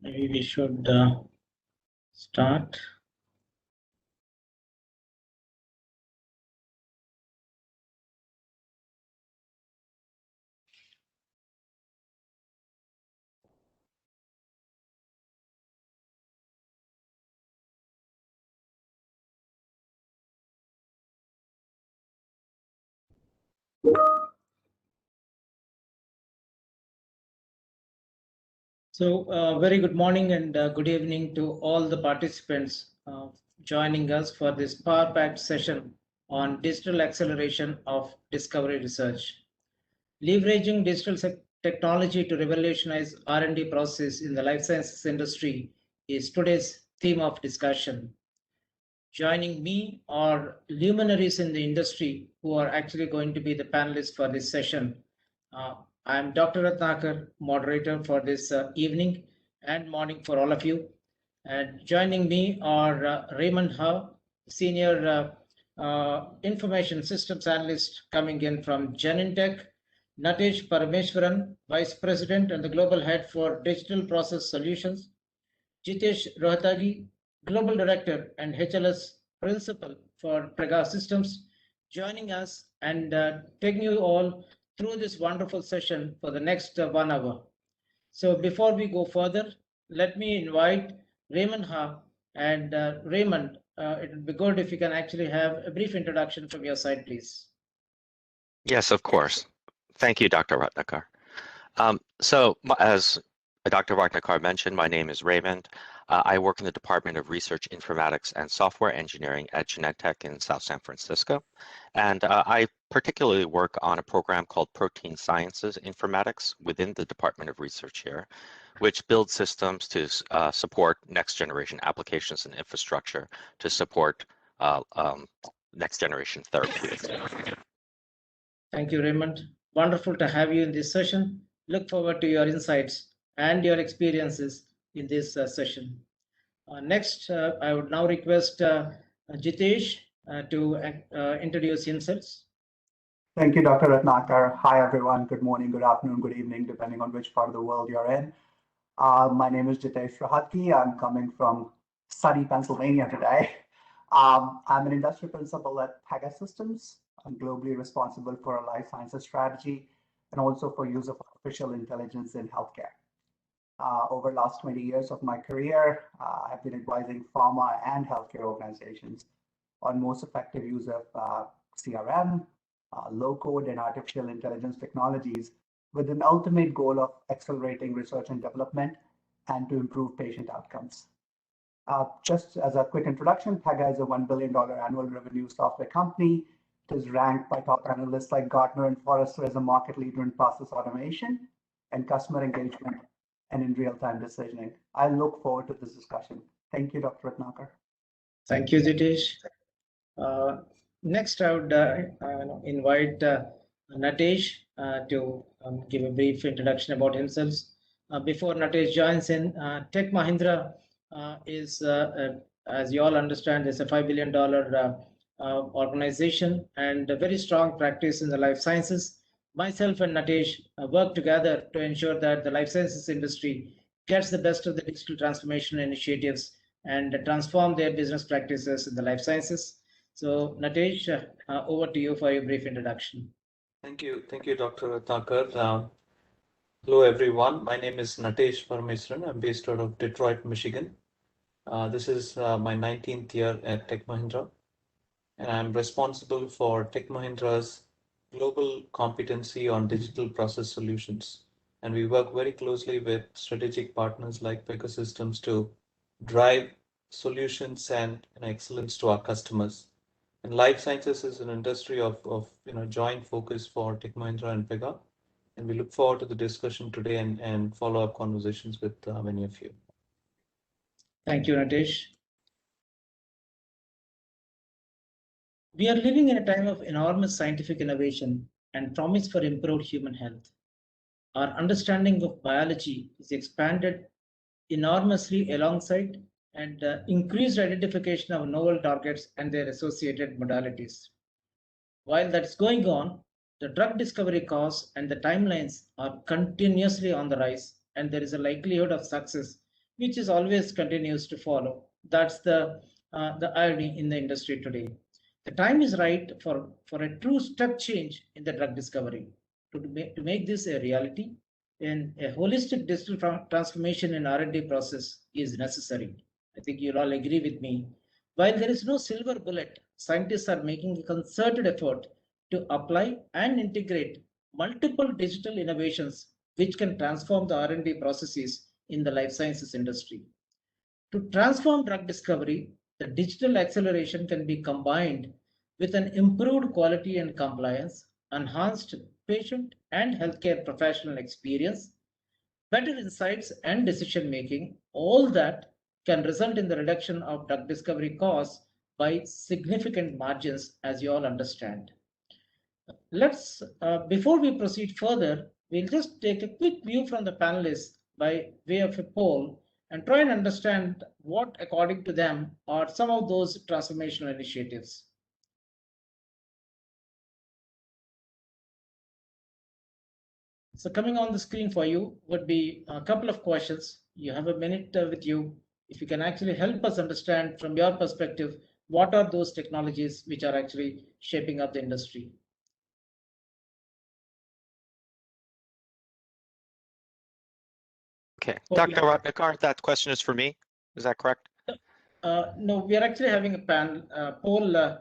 Maybe we should start. So, very good morning and good evening to all the participants joining us for this power-packed session on digital acceleration of discovery research. Leveraging digital technology to revolutionize R&D process in the life sciences industry is today's theme of discussion. Joining me are luminaries in the industry who are actually going to be the panelists for this session. I'm Dr. Ratnakar, moderator for this evening and morning for all of you. And joining me are Raymond Ha, senior information systems analyst coming in from Genentech, Natesh Parameswaran, vice president and the global head for digital process solutions, Jitesh Rohatgi, Global Director and HLS Principal for Pegasystems, joining us and taking you all through this wonderful session for the next 1 hour. So before we go further, let me invite Raymond Ha. And Raymond, it would be good if you can actually have a brief introduction from your side, please. Yes, of course. Thank you, Dr. Ratnakar. As Dr. Ratnakar mentioned, my name is Raymond. I work in the Department of Research, Informatics, and Software Engineering at Genentech in South San Francisco. And I particularly work on a program called Protein Sciences Informatics within the Department of Research here, which builds systems to support next generation applications and infrastructure to support next generation therapeutics. Thank you, Raymond. Wonderful to have you in this session. Look forward to your insights and your experiences in this session. Next, I would now request Jitesh to introduce himself. Thank you, Dr. Ratnakar. Hi, everyone. Good morning, good afternoon, good evening, depending on which part of the world you're in. My name is Jitesh Rohatgi. I'm coming from sunny Pennsylvania today. I'm an industry principal at Pegasystems. I'm globally responsible for a life sciences strategy and also for use of artificial intelligence in healthcare. Over the last 20 years of my career, I've been advising pharma and healthcare organizations on most effective use of CRM, low-code and artificial intelligence technologies with an ultimate goal of accelerating research and development and to improve patient outcomes. Just as a quick introduction, Pega is a $1 billion annual revenue software company. It is ranked by top analysts like Gartner and Forrester as a market leader in process automation and customer engagement and in real-time decisioning. I look forward to this discussion. Thank you, Dr. Ratnakar. Thank you, Jitesh. Next, I would invite Natesh to give a brief introduction about himself. Before Natesh joins in, Tech Mahindra is, as you all understand, is a $5 billion organization and a very strong practice in the life sciences. Myself and Natesh work together to ensure that the life sciences industry gets the best of the digital transformation initiatives and transform their business practices in the life sciences. So, Natesh, over to you for your brief introduction. Thank you, Dr. Ratnakar. Hello, everyone. My name is Natesh Parameswaran. I'm based out of Detroit, Michigan. This is my 19th year at Tech Mahindra, and I'm responsible for Tech Mahindra's global competency on digital process solutions. And we work very closely with strategic partners like Pegasystems to drive solutions and excellence to our customers. And life sciences is an industry of joint focus for Tech Mahindra and Pega. And we look forward to the discussion today and follow-up conversations with many of you. Thank you, Natesh. We are living in a time of enormous scientific innovation and promise for improved human health. Our understanding of biology is expanded enormously alongside and increased identification of novel targets and their associated modalities. While that's going on, the drug discovery costs and the timelines are continuously on the rise, and there is a likelihood of success which is always continues to follow. That's the irony in the industry today. The time is right for a true step change in the drug discovery. To make this a reality, and a holistic digital transformation in R&D process is necessary. I think you'll all agree with me. While there is no silver bullet, scientists are making a concerted effort to apply and integrate multiple digital innovations which can transform the R&D processes in the life sciences industry. To transform drug discovery, the digital acceleration can be combined with an improved quality and compliance, enhanced patient and healthcare professional experience, better insights and decision making. All that can result in the reduction of drug discovery costs by significant margins, as you all understand. Let's, before we proceed further, we'll just take a quick view from the panelists by way of a poll and try and understand what, according to them, are some of those transformational initiatives. So coming on the screen for you would be a couple of questions. You have a minute with you. If you can actually help us understand from your perspective, what are those technologies which are actually shaping up the industry? Okay, Dr. Ratnakar, that question is for me. Is that correct? No, we are actually having a poll,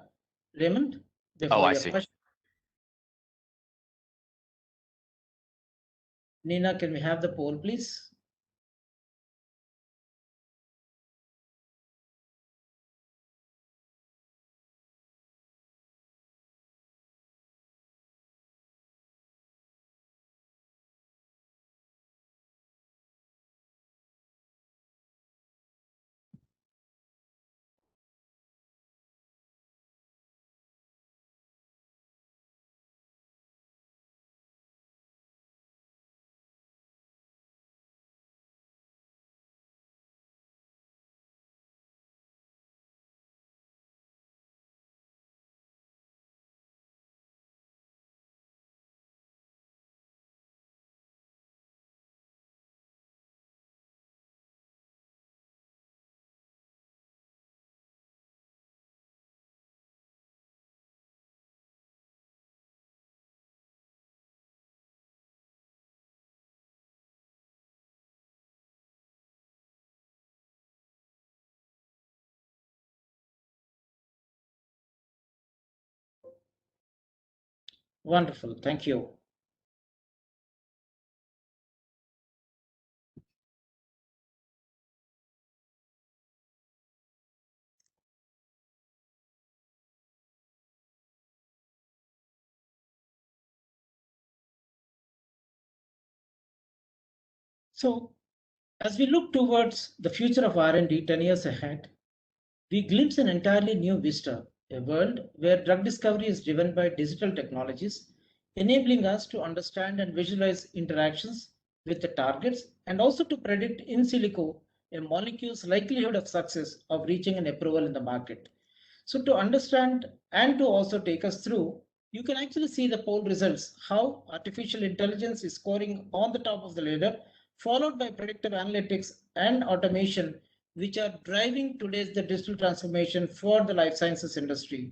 Raymond, before I your see. question. Nina, can we have the poll, please? Wonderful, thank you. So as we look towards the future of R&D 10 years ahead, we glimpse an entirely new vista, a world where drug discovery is driven by digital technologies, enabling us to understand and visualize interactions with the targets and also to predict in silico a molecule's likelihood of success of reaching an approval in the market. So to understand and to also take us through, you can actually see the poll results, how artificial intelligence is scoring on the top of the ladder, followed by predictive analytics and automation, which are driving today's the digital transformation for the life sciences industry.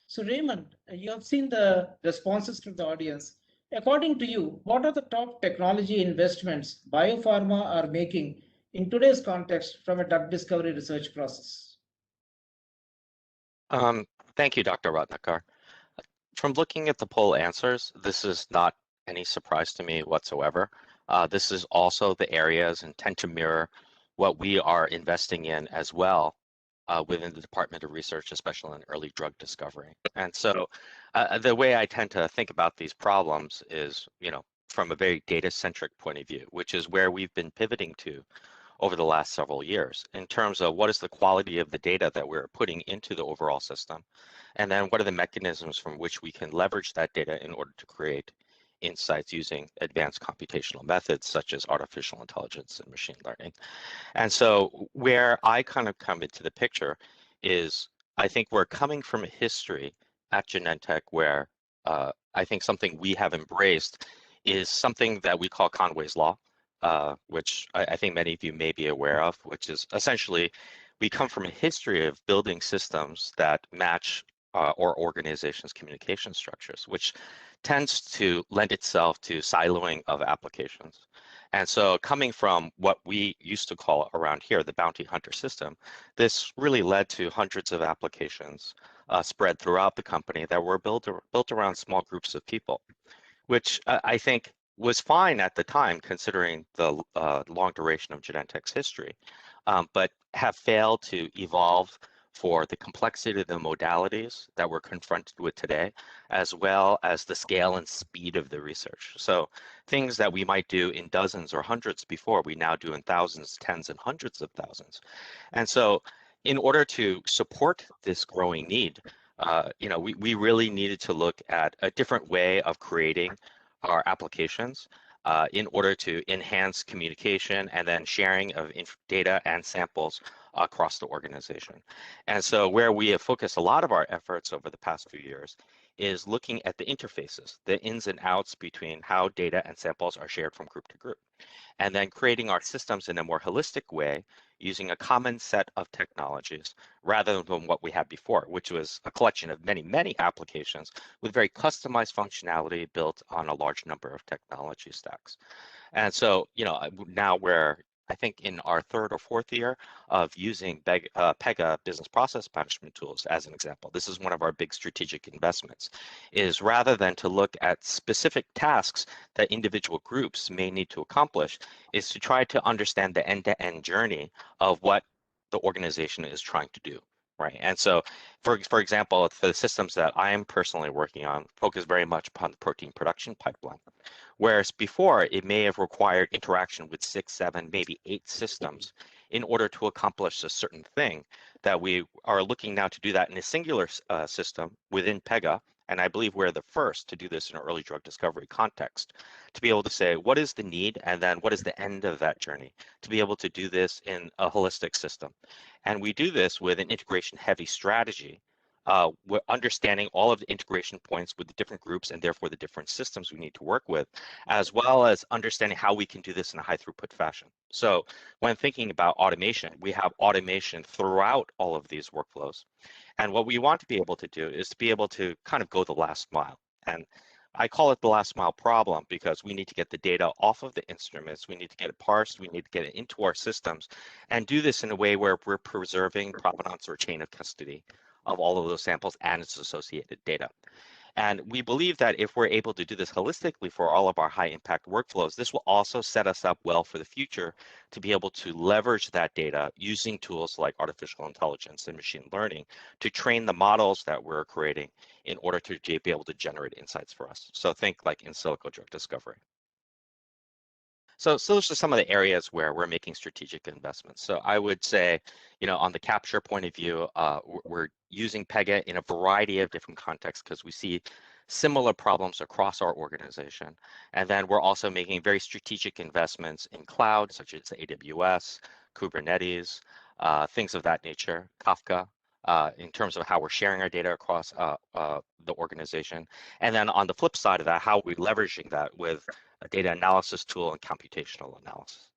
So Raymond, you have seen the responses from the audience. According to you, what are the top technology investments biopharma are making in today's context from a drug discovery research process? Thank you, Dr. Ratnakar. From looking at the poll answers, this is not any surprise to me whatsoever. This is also the areas and tend to mirror what we are investing in as well within the Department of Research, especially in early drug discovery. And so the way I tend to think about these problems is, from a very data-centric point of view, which is where we've been pivoting to over the last several years in terms of what is the quality of the data that we're putting into the overall system, and then what are the mechanisms from which we can leverage that data in order to create insights using advanced computational methods such as artificial intelligence and machine learning. And so where I kind of come into the picture is I think we're coming from a history at Genentech where I think something we have embraced is something that we call Conway's Law. which I think many of you may be aware of, which is essentially we come from a history of building systems that match or organizations' communication structures, which tends to lend itself to siloing of applications. And so coming from what we used to call around here the bounty hunter system, this really led to hundreds of applications spread throughout the company that were built around small groups of people, which I think was fine at the time considering the long duration of Genentech's history, but have failed to evolve for the complexity of the modalities that we're confronted with today, as well as the scale and speed of the research. So things that we might do in dozens or hundreds before, we now do in thousands, tens, and hundreds of thousands. And so in order to support this growing need, we really needed to look at a different way of creating our applications in order to enhance communication and then sharing of data and samples across the organization. And so where we have focused a lot of our efforts over the past few years is looking at the interfaces, the ins and outs between how data and samples are shared from group to group, and then creating our systems in a more holistic way using a common set of technologies rather than what we had before, which was a collection of many, many applications with very customized functionality built on a large number of technology stacks. And so, now we're, I think, in our third or fourth year of using Pega business process management tools as an example. This is one of our big strategic investments, is rather than to look at specific tasks that individual groups may need to accomplish, is to try to understand the end-to-end journey of what the organization is trying to do. Right. And so, for example, the systems that I am personally working on focus very much upon the protein production pipeline. Whereas before, it may have required interaction with 6, 7, maybe 8 systems in order to accomplish a certain thing, that we are looking now to do that in a singular system within Pega. And I believe we're the first to do this in an early drug discovery context, to be able to say, what is the need? And then what is the end of that journey? To be able to do this in a holistic system. And we do this with an integration heavy strategy. We're understanding all of the integration points with the different groups and therefore the different systems we need to work with, as well as understanding how we can do this in a high throughput fashion. So when thinking about automation, we have automation throughout all of these workflows. And what we want to be able to do is to be able to kind of go the last mile. And I call it the last mile problem because we need to get the data off of the instruments, we need to get it parsed, we need to get it into our systems, and do this in a way where we're preserving provenance or chain of custody of all of those samples and its associated data. And we believe that if we're able to do this holistically for all of our high impact workflows, this will also set us up well for the future to be able to leverage that data using tools like artificial intelligence and machine learning to train the models that we're creating in order to be able to generate insights for us. So think like in silico drug discovery. So those are some of the areas where we're making strategic investments. So I would say, on the capture point of view, we're using Pega in a variety of different contexts because we see similar problems across our organization. And then we're also making very strategic investments in cloud, such as AWS, Kubernetes, things of that nature, Kafka, in terms of how we're sharing our data across the organization. And then on the flip side of that, how we're leveraging that with a data analysis tool and computational analysis.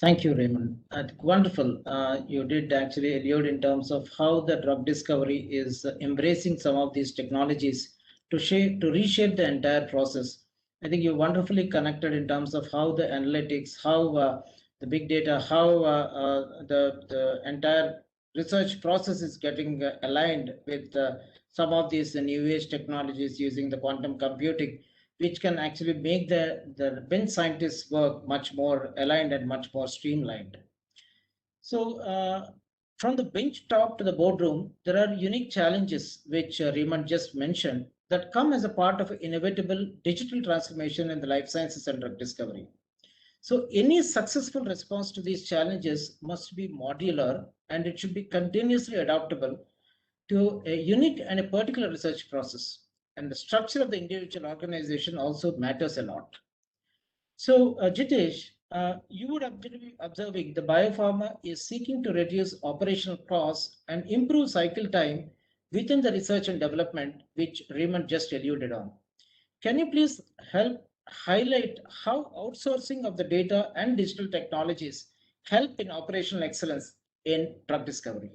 Thank you, Raymond. Wonderful. You did actually allude in terms of how the drug discovery is embracing some of these technologies to reshape the entire process. I think you wonderfully connected in terms of how the analytics, how the big data, how the entire research process is getting aligned with some of these new age technologies using the quantum computing, which can actually make the bench scientists' work much more aligned and much more streamlined. So from the bench top to the boardroom, there are unique challenges which Raymond just mentioned that come as a part of inevitable digital transformation in the life sciences and drug discovery. So any successful response to these challenges must be modular and it should be continuously adaptable to a unique and a particular research process. And the structure of the individual organization also matters a lot. So, Jitesh, you would have been observing the biopharma is seeking to reduce operational costs and improve cycle time within the research and development, which Raymond just alluded on. Can you please help highlight how outsourcing of the data and digital technologies help in operational excellence in drug discovery.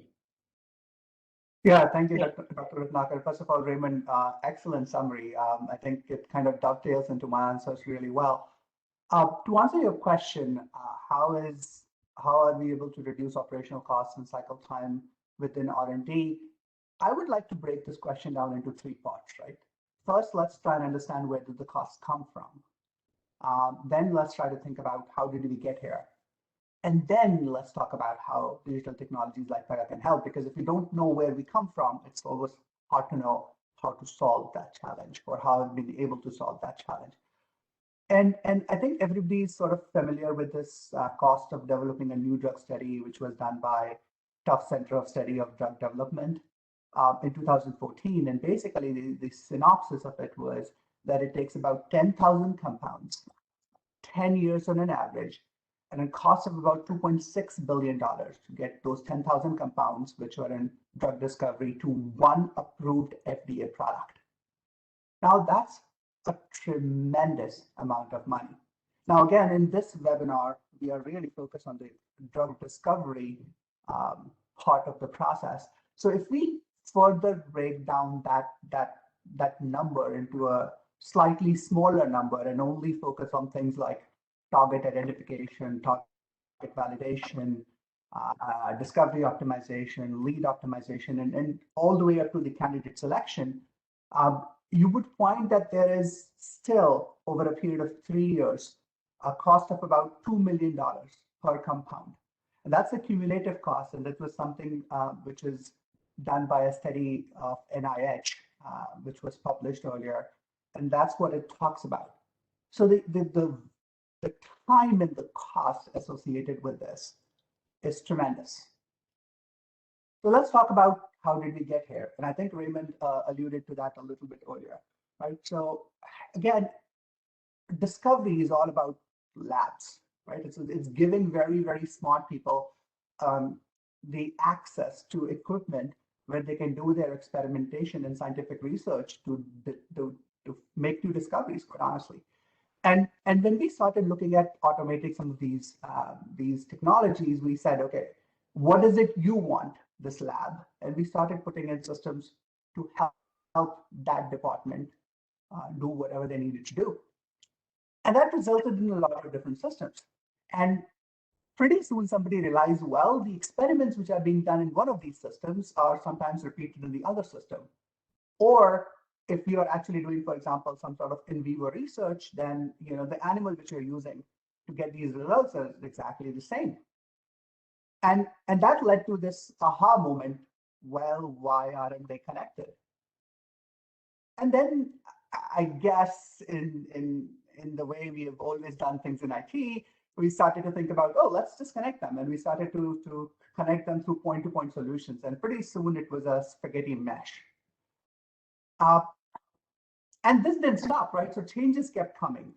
Yeah, thank you, Dr. Ratnakar. First of all, Raymond, excellent summary. I think it kind of dovetails into my answers really well. To answer your question, how are we able to reduce operational costs and cycle time within R&D? I would like to break this question down into three parts, right? First, let's try and understand where did the costs come from. Then let's try to think about how did we get here. And then let's talk about how digital technologies like Pega can help, because if we don't know where we come from, it's always hard to know how to solve that challenge or how we've been able to solve that challenge. And I think everybody's sort of familiar with this cost of developing a new drug study, which was done by Tufts Center of Study of Drug Development in 2014. And basically, the synopsis of it was that it takes about 10,000 compounds, 10 years on an average, and a cost of about $2.6 billion to get those 10,000 compounds, which are in drug discovery, to one approved FDA product. Now, that's a tremendous amount of money. Now, again, in this webinar, we are really focused on the drug discovery part of the process. So if we further break down that number into a slightly smaller number and only focus on things like target identification, target validation, discovery optimization, lead optimization, and all the way up to the candidate selection, you would find that there is still, over a period of 3 years, a cost of about $2 million per compound. And that's a cumulative cost, and that was something which is done by a study of NIH, which was published earlier, and that's what it talks about. So the time and the cost associated with this is tremendous. So let's talk about how did we get here? And I think Raymond alluded to that a little bit earlier, right? So again, discovery is all about labs, right? It's giving very, very smart people the access to equipment where they can do their experimentation and scientific research to make new discoveries, quite honestly. And when we started looking at automating some of these technologies, we said, okay, what is it you want, this lab? And we started putting in systems to help that department do whatever they needed to do. And that resulted in a lot of different systems. And pretty soon somebody realized, well, the experiments which are being done in one of these systems are sometimes repeated in the other system. Or if you are actually doing, for example, some sort of in vivo research, then the animal which you're using to get these results is exactly the same. And that led to this aha moment. Well, why aren't they connected? And then I guess in the way we have always done things in IT, we started to think about, oh, let's just connect them. And we started to connect them through point-to-point solutions. And pretty soon it was a spaghetti mesh. And this didn't stop, right? So changes kept coming.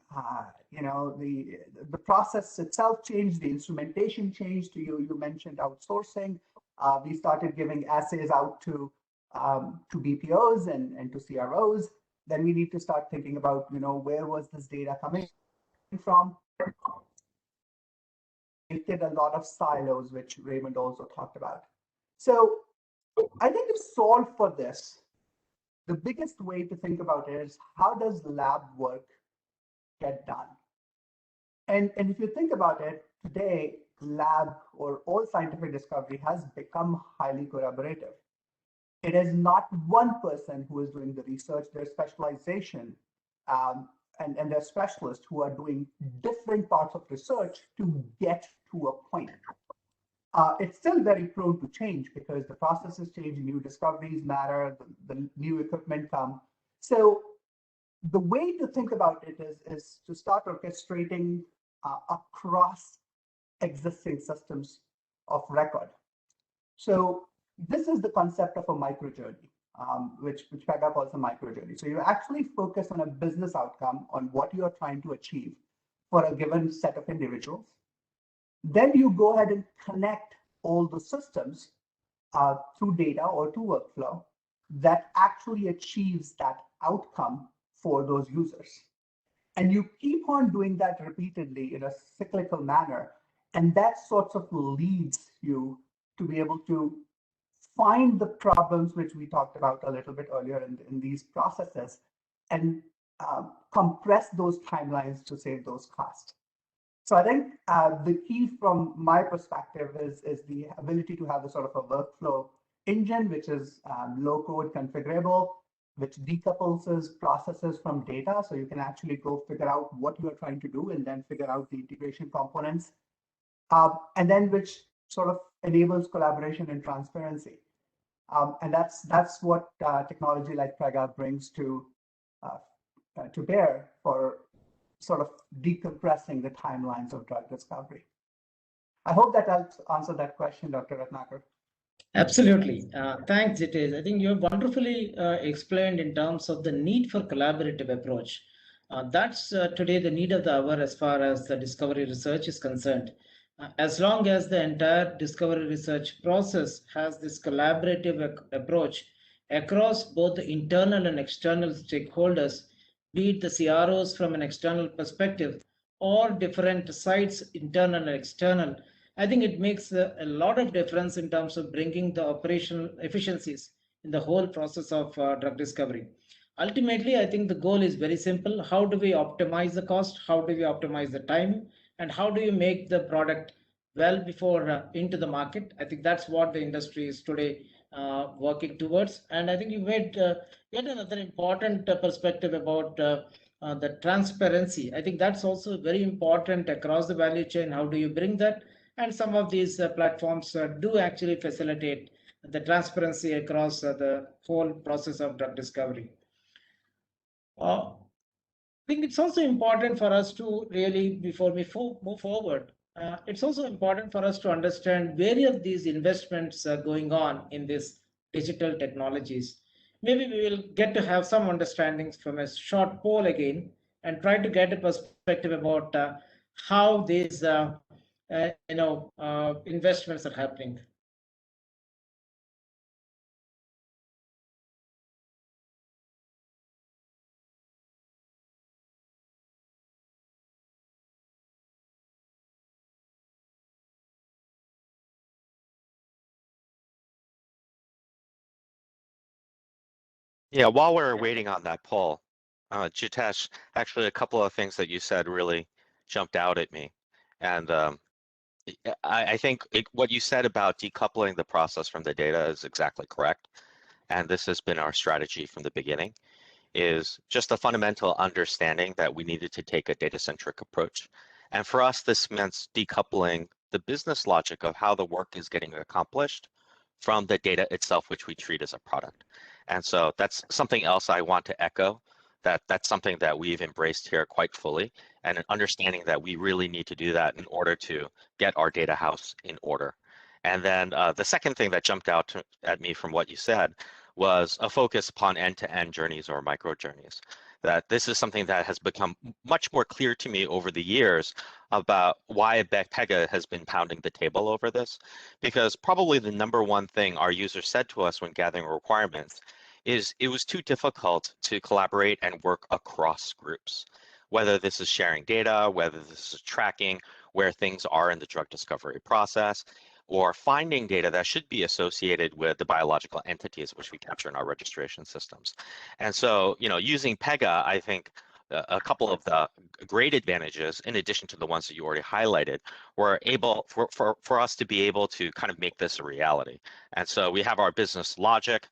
The process itself changed, the instrumentation changed. You mentioned outsourcing. We started giving assays out to BPOs and to CROs. Then we need to start thinking about, where was this data coming from? It did a lot of silos, which Raymond also talked about. So I think to solve for this, the biggest way to think about it is, how does lab work get done? And if you think about it, today, lab or all scientific discovery has become highly collaborative. It is not one person who is doing the research, there's specialization, and there's specialists who are doing different parts of research to get to a point. It's still very prone to change because the processes change, new discoveries matter, the new equipment come. So the way to think about it is to start orchestrating across existing systems of record. So this is the concept of a microjourney, which Pega calls a microjourney. So you actually focus on a business outcome, on what you are trying to achieve for a given set of individuals. Then you go ahead and connect all the systems through data or to workflow that actually achieves that outcome for those users. And you keep on doing that repeatedly in a cyclical manner. And that sort of leads you to be able to find the problems which we talked about a little bit earlier in these processes and compress those timelines to save those costs. So I think the key from my perspective is the ability to have a sort of a workflow engine, which is low code configurable, which decouples processes from data. So you can actually go figure out what you're trying to do and then figure out the integration components. And then which sort of enables collaboration and transparency. And that's what technology like Pega brings to bear for sort of decompressing the timelines of drug discovery. I hope that helps answer that question, Dr. Ratnakar. Absolutely. Thanks, Jitesh. I think you have wonderfully explained in terms of the need for collaborative approach. That's today the need of the hour as far as the discovery research is concerned. As long as the entire discovery research process has this collaborative approach across both the internal and external stakeholders, be it the CROs from an external perspective or different sites, internal and external, I think it makes a lot of difference in terms of bringing the operational efficiencies in the whole process of drug discovery. Ultimately, I think the goal is very simple. How do we optimize the cost? How do we optimize the time? And how do you make the product well before into the market? I think that's what the industry is today working towards. And I think you made yet another important perspective about the transparency. I think that's also very important across the value chain. How do you bring that? And some of these platforms do actually facilitate the transparency across the whole process of drug discovery. I think it's also important for us to really, before we move forward, it's also important for us to understand where are these investments going on in these digital technologies. Maybe we will get to have some understandings from a short poll again and try to get a perspective about how these investments are happening. Yeah, while we're waiting on that poll, Jitesh, actually a couple of things that you said really jumped out at me. And I think what you said about decoupling the process from the data is exactly correct. And this has been our strategy from the beginning, is just a fundamental understanding that we needed to take a data-centric approach. And for us, this meant decoupling the business logic of how the work is getting accomplished from the data itself, which we treat as a product. And so that's something else I want to echo, that's something that we've embraced here quite fully, and an understanding that we really need to do that in order to get our data house in order. And then the second thing that jumped out at me from what you said was a focus upon end-to-end journeys or micro journeys. That this is something that has become much more clear to me over the years about why Pega has been pounding the table over this, because probably the number one thing our users said to us when gathering requirements is it was too difficult to collaborate and work across groups, whether this is sharing data, whether this is tracking where things are in the drug discovery process, or finding data that should be associated with the biological entities which we capture in our registration systems. And so, using Pega, I think a couple of the great advantages, in addition to the ones that you already highlighted, were able for us to be able to kind of make this a reality. And so we have our business logic,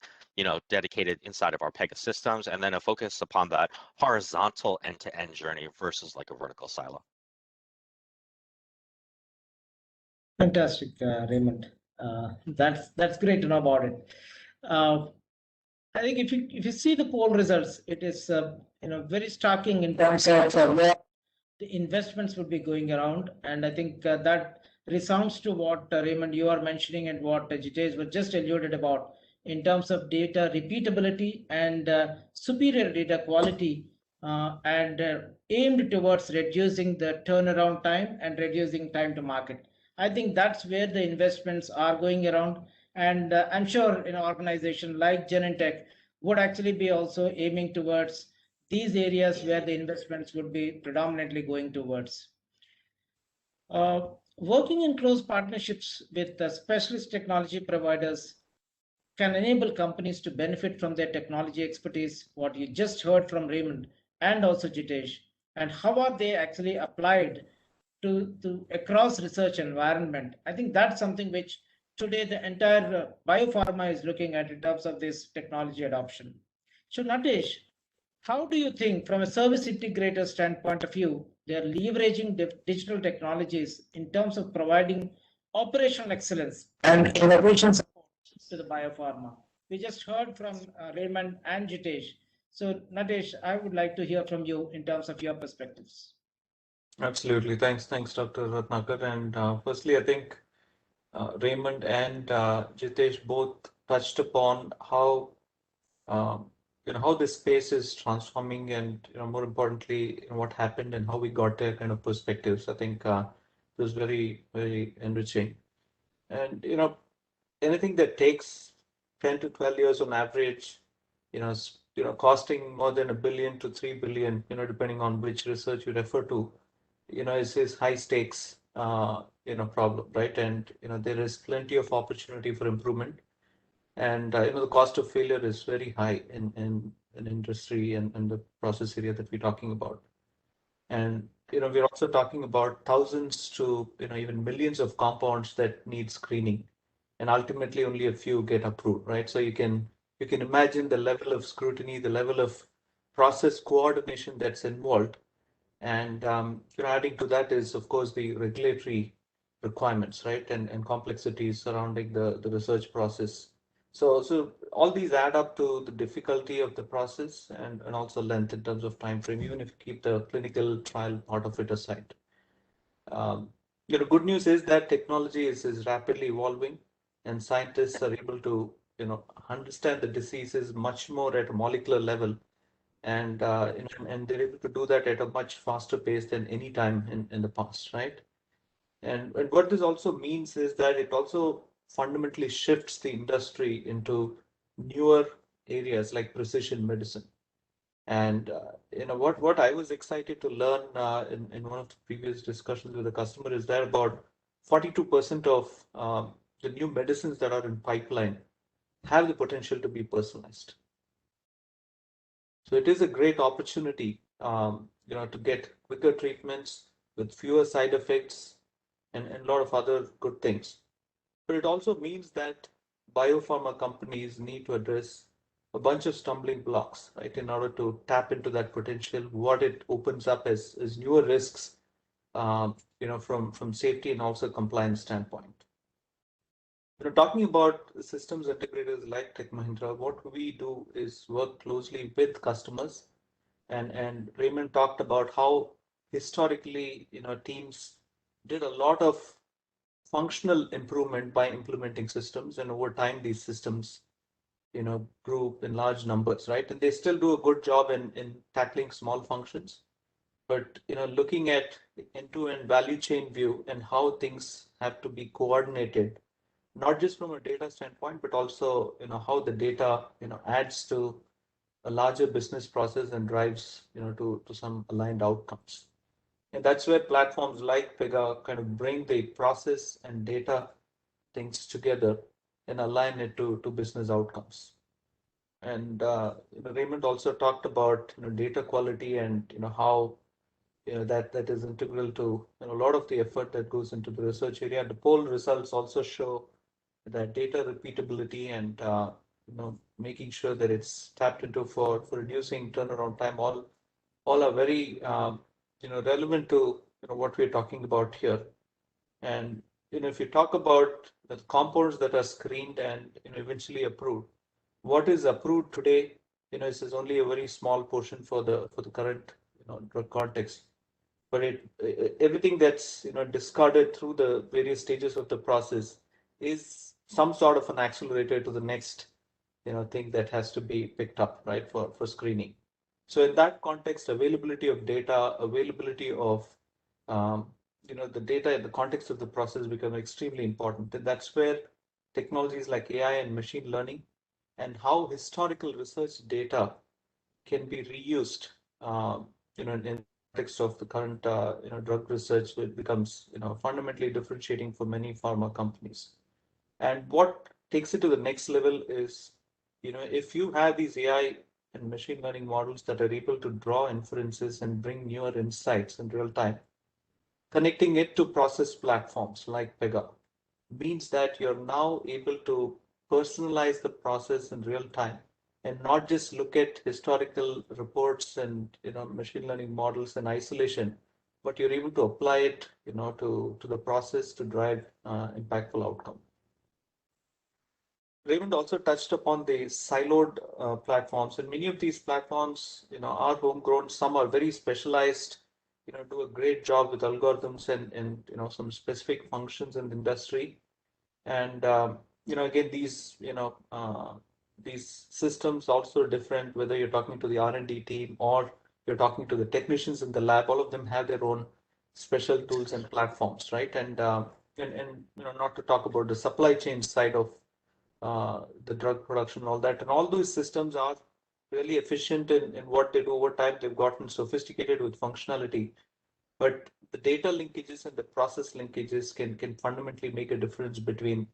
dedicated inside of our Pegasystems, and then a focus upon that horizontal end-to-end journey versus like a vertical silo. Fantastic, Raymond. That's great to know about it. I think if you see the poll results, it is very striking in terms of where the investments would be going around, and I think that resounds to what Raymond you are mentioning and what Jitesh was just alluded about in terms of data repeatability and superior data quality, and aimed towards reducing the turnaround time and reducing time to market. I think that's where the investments are going around, and I'm sure an organization like Genentech would actually be also aiming towards these areas where the investments would be predominantly going towards. Working in close partnerships with the specialist technology providers can enable companies to benefit from their technology expertise, what you just heard from Raymond and also Jitesh, and how are they actually applied to across research environment. I think that's something which today the entire biopharma is looking at in terms of this technology adoption. So Natesh, how do you think from a service integrator standpoint of view, they are leveraging digital technologies in terms of providing operational excellence and innovation support to the biopharma? We just heard from Raymond and Jitesh. So Natesh, I would like to hear from you in terms of your perspectives. Absolutely. Thanks, Dr. Ratnakar. And firstly, I think Raymond and Jitesh both touched upon how how this space is transforming, and more importantly, what happened and how we got there kind of perspectives. I think it was very enriching. And anything that takes 10 to 12 years on average, costing more than $1 billion to $3 billion, depending on which research you refer to, is high stakes, problem, right? And there is plenty of opportunity for improvement, and the cost of failure is very high in an industry and the process area that we're talking about. And we're also talking about thousands to even millions of compounds that need screening, and ultimately only a few get approved, right? So you can imagine the level of scrutiny, the level of process coordination that's involved. And adding to that is, of course, the regulatory requirements, right, and complexities surrounding the research process. So all these add up to the difficulty of the process and also length in terms of time frame, even if you keep the clinical trial part of it aside. Good news is that technology is rapidly evolving, and scientists are able to understand the diseases much more at a molecular level, and and they're able to do that at a much faster pace than any time in the past, right? And what this also means is that it also fundamentally shifts the industry into newer areas like precision medicine. And what I was excited to learn in one of the previous discussions with the customer is that about 42% of the new medicines that are in pipeline have the potential to be personalized. So it is a great opportunity, to get quicker treatments with fewer side effects and a lot of other good things. But it also means that biopharma companies need to address a bunch of stumbling blocks, right, in order to tap into that potential. What it opens up is newer risks, from safety and also compliance standpoint. Talking about systems integrators like Tech Mahindra, what we do is work closely with customers, and Raymond talked about how historically, teams did a lot of functional improvement by implementing systems, and over time these systems grew in large numbers, right? And they still do a good job in tackling small functions, but looking at end-to-end value chain view and how things have to be coordinated, not just from a data standpoint, but also how the data adds to a larger business process and drives to some aligned outcomes. And that's where platforms like Pega kind of bring the process and data things together and align it to business outcomes. And Raymond also talked about data quality and how that is integral to a lot of the effort that goes into the research area. The poll results also show that data repeatability and making sure that it's tapped into for reducing turnaround time, all are very relevant to what we're talking about here. And if you talk about the compounds that are screened and eventually approved, what is approved today, this is only a very small portion for the current drug context. But everything that's discarded through the various stages of the process is some sort of an accelerator to the next thing that has to be picked up, right, for screening. So in that context, availability of data, availability of the data in the context of the process become extremely important. And that's where technologies like AI and machine learning and how historical research data can be reused in the context of the current drug research, it becomes fundamentally differentiating for many pharma companies. And what takes it to the next level is, if you have these AI and machine learning models that are able to draw inferences and bring newer insights in real time, connecting it to process platforms like Pega means that you're now able to personalize the process in real time and not just look at historical reports and machine learning models in isolation, but you're able to apply it to the process to drive impactful outcome. Raymond also touched upon the siloed platforms, and many of these platforms, are homegrown. Some are very specialized, do a great job with algorithms and some specific functions in the industry. And again, these systems also different, whether you're talking to the R&D team or you're talking to the technicians in the lab. All of them have their own special tools and platforms, right? And not to talk about the supply chain side of the drug production and all that. And all those systems are really efficient in what they do over time. They've gotten sophisticated with functionality, but the data linkages and the process linkages can fundamentally make a difference between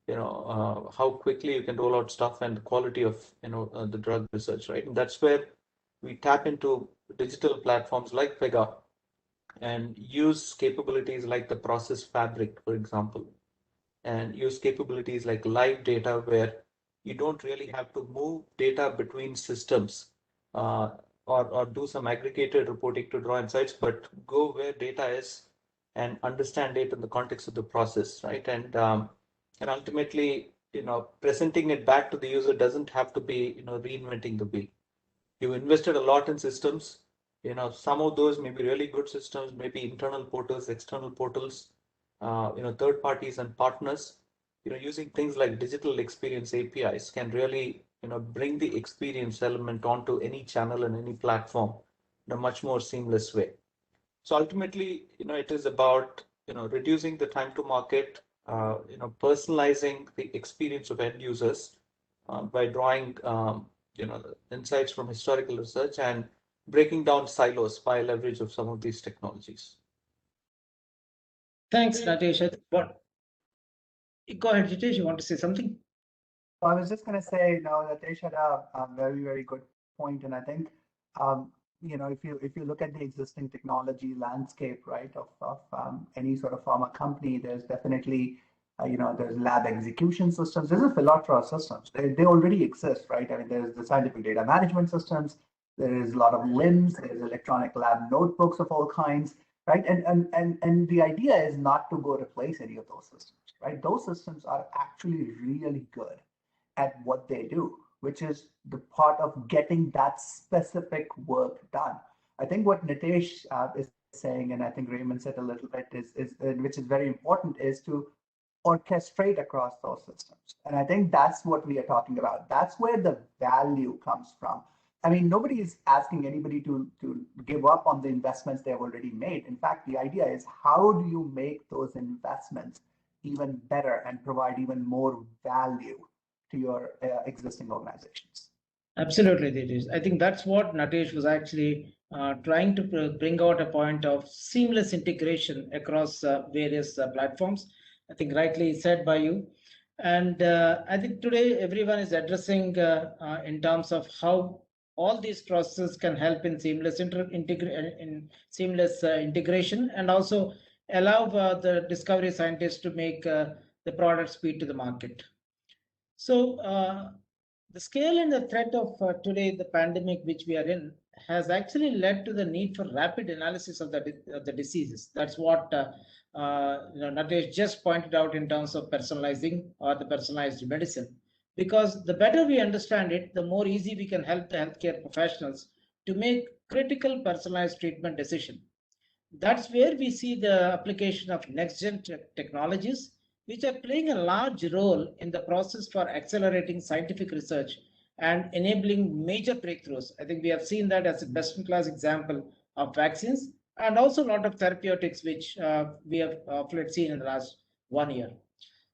how quickly you can roll out stuff and the quality of the drug research, right? And that's where we tap into digital platforms like Pega and use capabilities like the process fabric, for example, and use capabilities like live data where you don't really have to move data between systems or do some aggregated reporting to draw insights, but go where data is and understand it in the context of the process, right? And ultimately, presenting it back to the user doesn't have to be, reinventing the wheel. You invested a lot in systems. Some of those may be really good systems, maybe internal portals, external portals, third parties and partners. Using things like digital experience APIs can really, bring the experience element onto any channel and any platform in a much more seamless way. So ultimately, it is about, reducing the time to market, personalizing the experience of end users by drawing, insights from historical research and breaking down silos by leverage of some of these technologies. Thanks, Natesh. Go ahead, Jitesh. You want to say something? I was just going to say, Natesh had a very, very good point, and I think, if you look at the existing technology landscape, right, of any sort of pharma company, there's definitely, there's lab execution systems. There's a phylloxera of systems. They already exist, right? I mean, there's the scientific data management systems. There is a lot of LIMS. There's electronic lab notebooks of all kinds, right? And the idea is not to go replace any of those systems, right? Those systems are actually really good at what they do, which is the part of getting that specific work done. I think what Natesh is saying, and I think Raymond said a little bit, is which is very important, is to orchestrate across those systems. And I think that's what we are talking about. That's where the value comes from. I mean, nobody is asking anybody to give up on the investments they've already made. In fact, the idea is, how do you make those investments even better and provide even more value to your existing organizations? Absolutely, Natesh. I think that's what Natesh was actually trying to bring out, a point of seamless integration across various platforms. I think rightly said by you. And I think today everyone is addressing in terms of how all these processes can help in seamless integration, and also allow the discovery scientists to make the product speed to the market. So the scale and the threat of today, the pandemic which we are in, has actually led to the need for rapid analysis of the diseases. That's what Natesh just pointed out in terms of personalizing or the personalized medicine. Because the better we understand it, the more easy we can help the healthcare professionals to make critical personalized treatment decision. That's where we see the application of next-gen technologies, which are playing a large role in the process for accelerating scientific research and enabling major breakthroughs. I think we have seen that as a best-in-class example of vaccines, and also a lot of therapeutics, which we have seen in the last 1 year.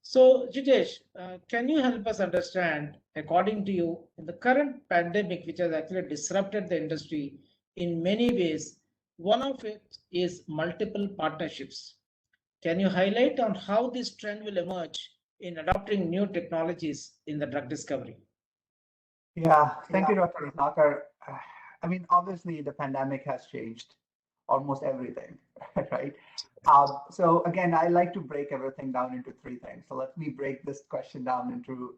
So, Jitesh, can you help us understand, according to you, in the current pandemic, which has actually disrupted the industry in many ways. One of it is multiple partnerships. Can you highlight on how this trend will emerge in adopting new technologies in the drug discovery? Yeah, thank you, Dr. Ratnakar. I mean, obviously, the pandemic has changed almost everything, right? So again, I like to break everything down into three things. So let me break this question down into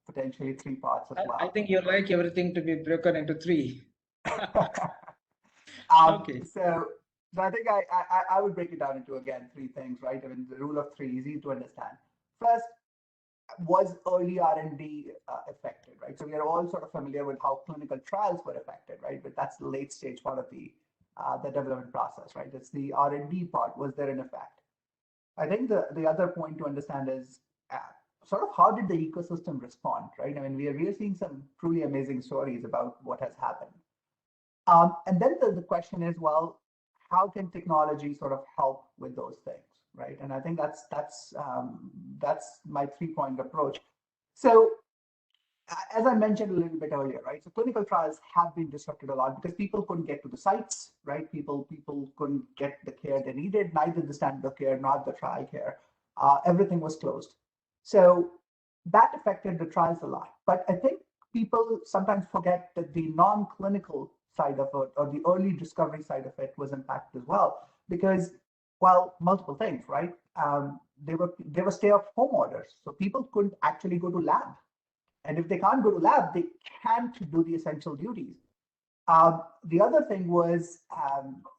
potentially three parts as well. I think you like everything to be broken into three. Okay. So I think I would break it down into, again, three things, right? I mean, the rule of three, easy to understand. First, was early R&D affected, right? So we are all sort of familiar with how clinical trials were affected, right? But that's the late stage part of the development process, right? It's the R&D part. Was there an effect? I think the other point to understand is sort of how did the ecosystem respond, right? I mean, we are seeing some truly amazing stories about what has happened. And then the question is, well, how can technology sort of help with those things, right? And I think that's my three-point approach. So as I mentioned a little bit earlier, right? So clinical trials have been disrupted a lot because people couldn't get to the sites, right? People couldn't get the care they needed, neither the standard of care nor the trial care. Everything was closed. So that affected the trials a lot. But I think people sometimes forget that the non-clinical side of it, or the early discovery side of it, was impacted as well, because, well, multiple things, right? They were stay-at-home orders, so people couldn't actually go to lab. And if they can't go to lab, they can't do the essential duties. The other thing was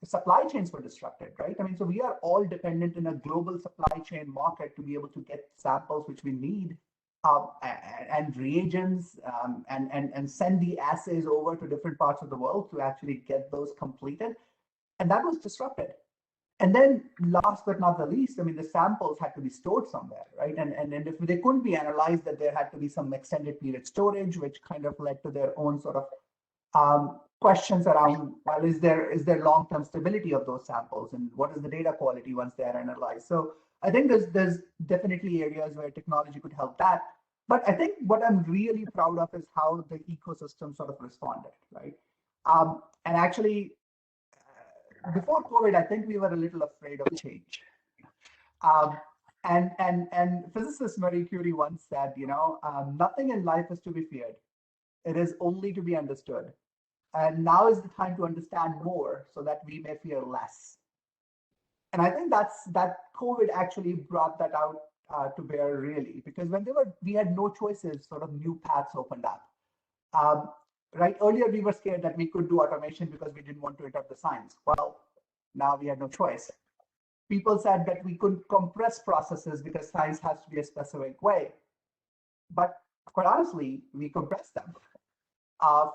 supply chains were disrupted, right? I mean, so we are all dependent in a global supply chain market to be able to get samples which we need, and reagents, and send the assays over to different parts of the world to actually get those completed. And that was disrupted. And then last but not the least, I mean, the samples had to be stored somewhere, right? And if they couldn't be analyzed, that there had to be some extended period storage, which kind of led to their own sort of questions around, well, is there long-term stability of those samples, and what is the data quality once they are analyzed? So I think there's definitely areas where technology could help that. But I think what I'm really proud of is how the ecosystem sort of responded, right? And actually, before COVID, I think we were a little afraid of change. And physicist Marie Curie once said, nothing in life is to be feared. It is only to be understood. And now is the time to understand more so that we may fear less. And I think that COVID actually brought that out to bear, really, because when we had no choices, sort of new paths opened up. Right, earlier we were scared that we could do automation because we didn't want to interrupt the science. Well, now we had no choice. People said that we could compress processes because science has to be a specific way. But quite honestly, we compressed them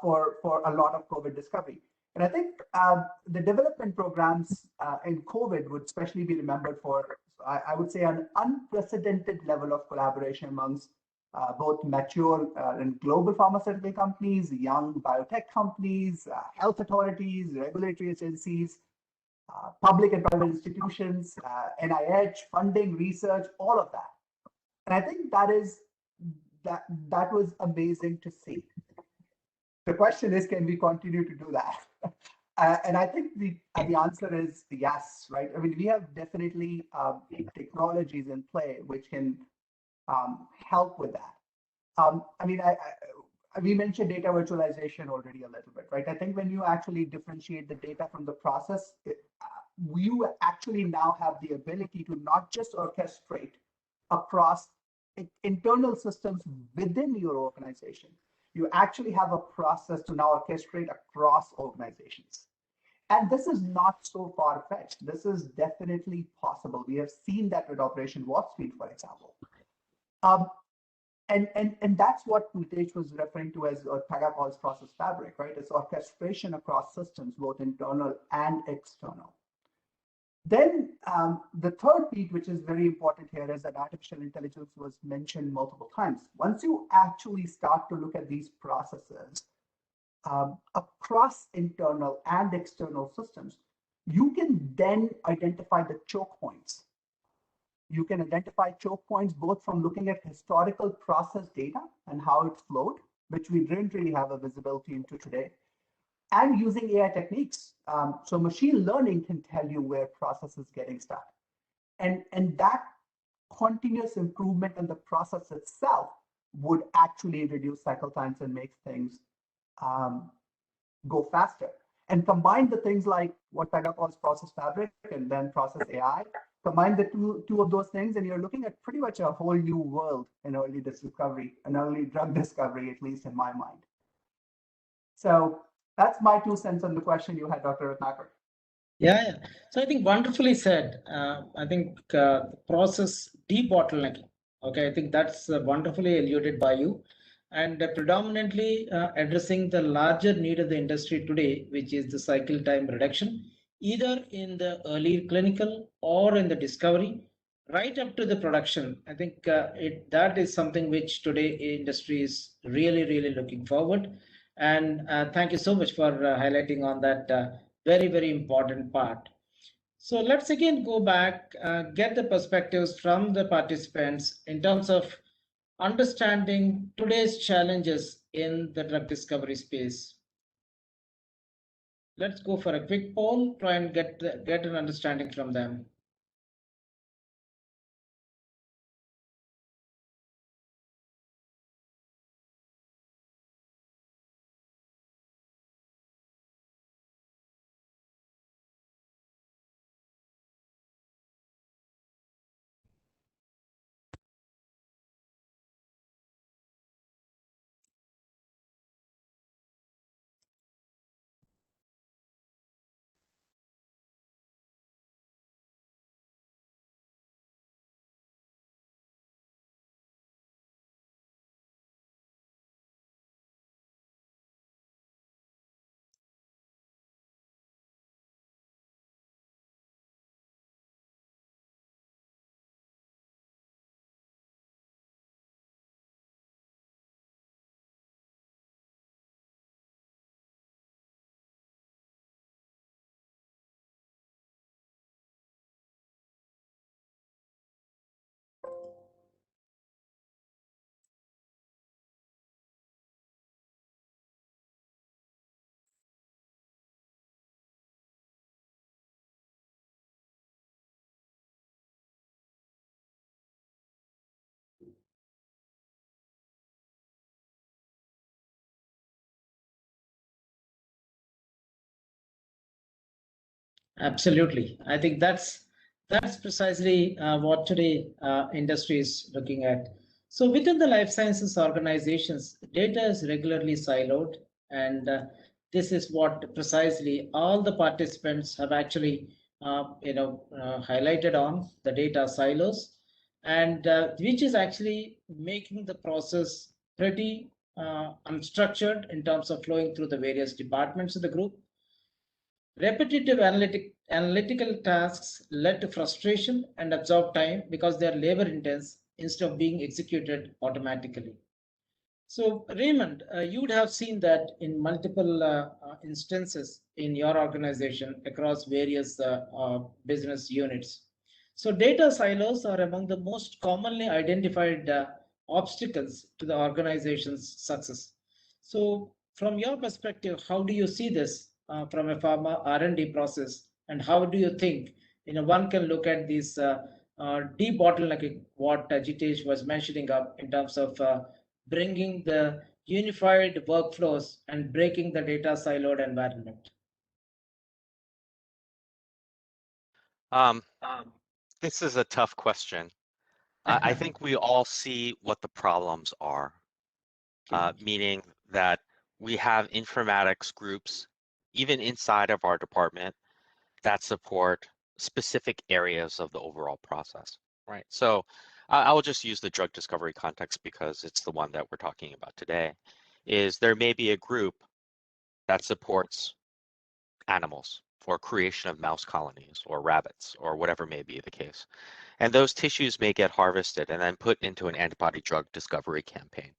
for a lot of COVID discovery. And I think the development programs in COVID would especially be remembered for, I would say, an unprecedented level of collaboration amongst both mature and global pharmaceutical companies, young biotech companies, health authorities, regulatory agencies, public and private institutions, NIH, funding, research, all of that. And I think that was amazing to see. The question is, can we continue to do that? And I think the answer is yes, right? I mean, we have definitely technologies in play which can help with that. I mean, we mentioned data virtualization already a little bit, right? I think when you actually differentiate the data from the process, you actually now have the ability to not just orchestrate across internal systems within your organization. You actually have a process to now orchestrate across organizations. And this is not so far-fetched. This is definitely possible. We have seen that with Operation Warp Speed, for example. And that's what Natesh was referring to as Pega calls process fabric, right? It's orchestration across systems, both internal and external. Then the third piece, which is very important here, is that artificial intelligence was mentioned multiple times. Once you actually start to look at these processes across internal and external systems, you can then identify the choke points. You can identify choke points both from looking at historical process data and how it flowed, which we didn't really have a visibility into today, and using AI techniques. So machine learning can tell you where process is getting stuck. And that continuous improvement in the process itself would actually reduce cycle times and make things go faster. And combine the things like what Pega calls process fabric and then process AI, combine the two of those things, and you're looking at pretty much a whole new world in early discovery, and early drug discovery, at least in my mind. So that's my 2 cents on the question you had, Dr. Ratnakar. Yeah. So I think wonderfully said. I think the process debottlenecking. Okay, I think that's wonderfully alluded by you, and predominantly addressing the larger need of the industry today, which is the cycle time reduction, either in the early clinical or in the discovery, right up to the production. I think that is something which today industry is really looking forward. And thank you so much for highlighting on that. Very, very important part. So let's again go back, get the perspectives from the participants in terms of understanding today's challenges in the drug discovery space. Let's go for a quick poll, try and get an understanding from them. Absolutely. I think that's precisely what today industry is looking at. So within the life sciences organizations, data is regularly siloed, and this is what precisely all the participants have actually highlighted on the data silos, and which is actually making the process pretty unstructured in terms of flowing through the various departments of the group. Repetitive analytical tasks led to frustration and absorb time because they are labor intense instead of being executed automatically. So, Raymond, you would have seen that in multiple instances in your organization across various business units. So, data silos are among the most commonly identified obstacles to the organization's success. So, from your perspective, how do you see this from a pharma R&D process, and how do you think one can look at these debottlenecking, what Jitesh was mentioning up in terms of bringing the unified workflows and breaking the data siloed environment? This is a tough question. I think we all see what the problems are, meaning that we have informatics groups, even inside of our department, that support specific areas of the overall process, right? So I will just use the drug discovery context because it's the one that we're talking about today, is there may be a group that supports animals or creation of mouse colonies or rabbits or whatever may be the case. And those tissues may get harvested and then put into an antibody drug discovery campaign.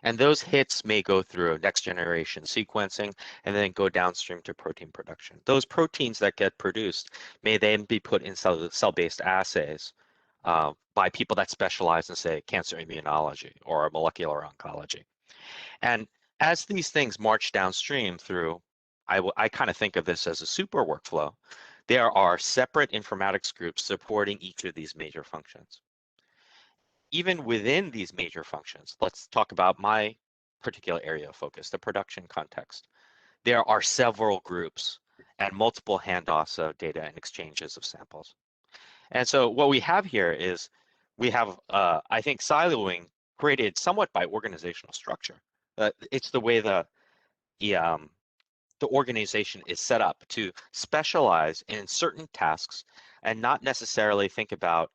And those hits may go through next generation sequencing and then go downstream to protein production. Those proteins that get produced may then be put in cell-based assays by people that specialize in, say, cancer immunology or molecular oncology. And as these things march downstream through I kind of think of this as a super workflow. There are separate informatics groups supporting each of these major functions. Even within these major functions, let's talk about my particular area of focus, the production context. There are several groups and multiple handoffs of data and exchanges of samples. And so what we have here is we have, I think, siloing created somewhat by organizational structure. It's the way the organization is set up to specialize in certain tasks and not necessarily think about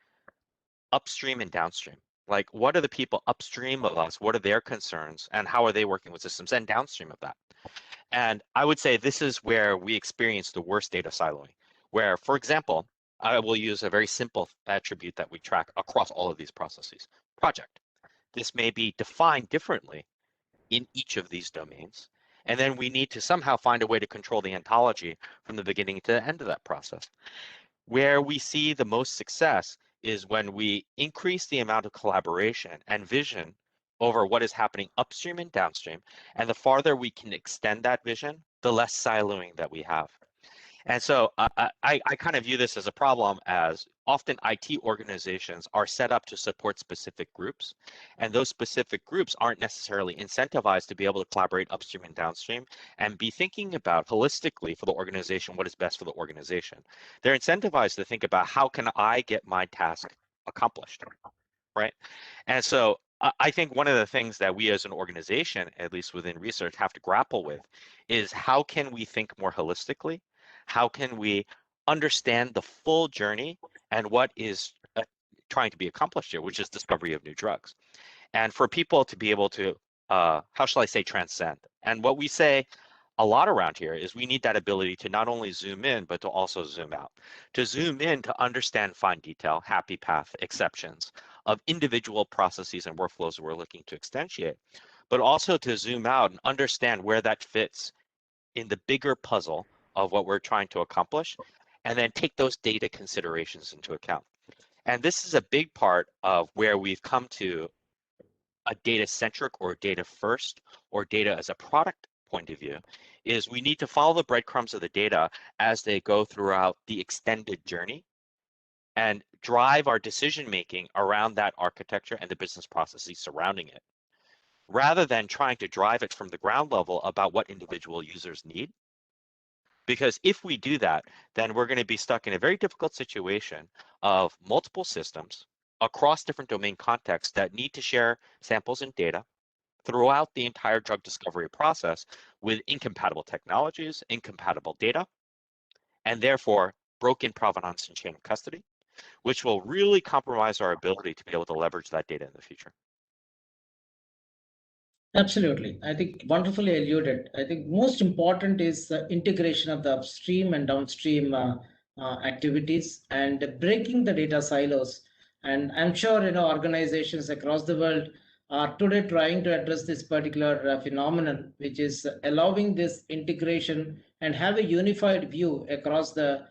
upstream and downstream. Like, what are the people upstream of us? What are their concerns? And how are they working with systems? And downstream of that. And I would say this is where we experience the worst data siloing, where, for example, I will use a very simple attribute that we track across all of these processes, project. This may be defined differently in each of these domains. And then we need to somehow find a way to control the ontology from the beginning to the end of that process. Where we see the most success is when we increase the amount of collaboration and vision over what is happening upstream and downstream. And the farther we can extend that vision, the less siloing that we have. And so I kind of view this as a problem, as often IT organizations are set up to support specific groups, and those specific groups aren't necessarily incentivized to be able to collaborate upstream and downstream and be thinking about holistically for the organization what is best for the organization. They're incentivized to think about how can I get my task accomplished, right? And so I think one of the things that we as an organization, at least within research, have to grapple with is how can we think more holistically? How can we understand the full journey and what is trying to be accomplished here, which is discovery of new drugs? And for people to be able to, how shall I say, transcend. And what we say a lot around here is we need that ability to not only zoom in, but to also zoom out. To zoom in to understand fine detail, happy path, exceptions of individual processes and workflows we're looking to instantiate, but also to zoom out and understand where that fits in the bigger puzzle of what we're trying to accomplish, and then take those data considerations into account. And this is a big part of where we've come to a data-centric or data-first or data as a product point of view, is we need to follow the breadcrumbs of the data as they go throughout the extended journey and drive our decision-making around that architecture and the business processes surrounding it, rather than trying to drive it from the ground level about what individual users need. Because if we do that, then we're going to be stuck in a very difficult situation of multiple systems across different domain contexts that need to share samples and data throughout the entire drug discovery process with incompatible technologies, incompatible data, and therefore broken provenance and chain of custody, which will really compromise our ability to be able to leverage that data in the future. Absolutely. I think wonderfully alluded. I think most important is the integration of the upstream and downstream activities and breaking the data silos. And I'm sure organizations across the world are today trying to address this particular phenomenon, which is allowing this integration and have a unified view across the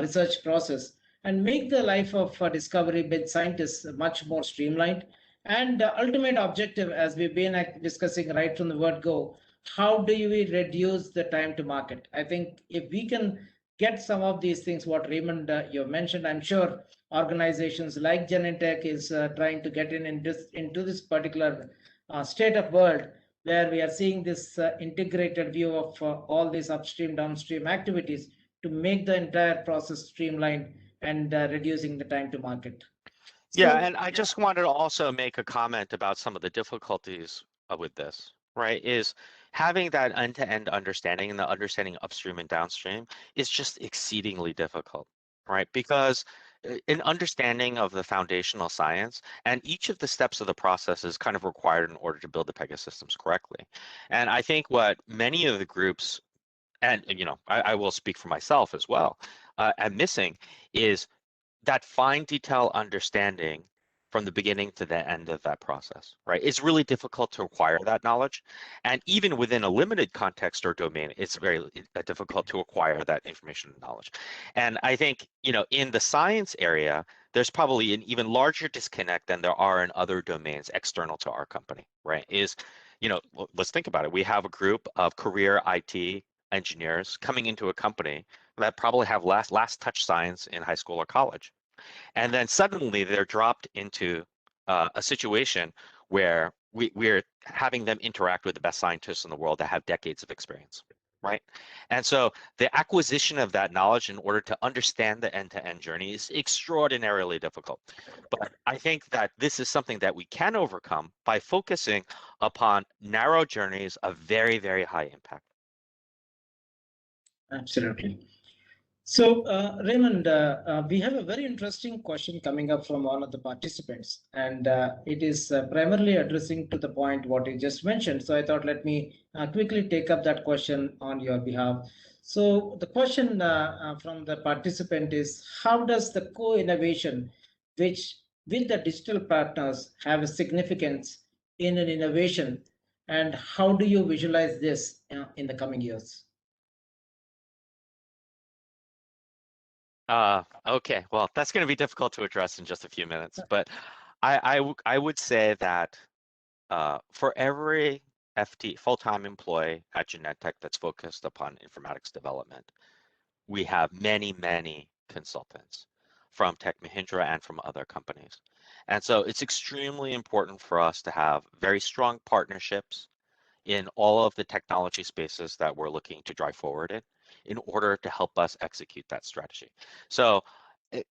research process and make the life of discovery-based scientists much more streamlined. And the ultimate objective, as we've been discussing right from the word go, how do we reduce the time to market? I think if we can get some of these things, what Raymond you mentioned, I'm sure organizations like Genentech is trying to get into this particular state of world where we are seeing this integrated view of all these upstream, downstream activities to make the entire process streamlined and reducing the time to market. Yeah, and I just wanted to also make a comment about some of the difficulties with this, right? Is having that end-to-end understanding and the understanding upstream and downstream is just exceedingly difficult, right? Because an understanding of the foundational science and each of the steps of the process is kind of required in order to build the Pegasystems correctly. And I think what many of the groups, and I will speak for myself as well, am missing is that fine detail understanding from the beginning to the end of that process, right? It's really difficult to acquire that knowledge. And even within a limited context or domain, it's very difficult to acquire that information and knowledge. And I think, in the science area, there's probably an even larger disconnect than there are in other domains external to our company, right? Let's think about it. We have a group of career IT engineers coming into a company that probably have last touch science in high school or college. And then suddenly they're dropped into a situation where we're having them interact with the best scientists in the world that have decades of experience, right? And so the acquisition of that knowledge in order to understand the end-to-end journey is extraordinarily difficult. But I think that this is something that we can overcome by focusing upon narrow journeys of very, very high impact. Absolutely. So, Raymond, we have a very interesting question coming up from one of the participants, and it is primarily addressing to the point what you just mentioned. So I thought let me quickly take up that question on your behalf. So the question from the participant is, how does the co-innovation which with the digital partners have a significance in an innovation, and how do you visualize this in the coming years? Okay, well, that's going to be difficult to address in just a few minutes, but I would say that for every full-time employee at Genentech that's focused upon informatics development, we have many, many consultants from Tech Mahindra and from other companies. And so it's extremely important for us to have very strong partnerships in all of the technology spaces that we're looking to drive forward in order to help us execute that strategy. So,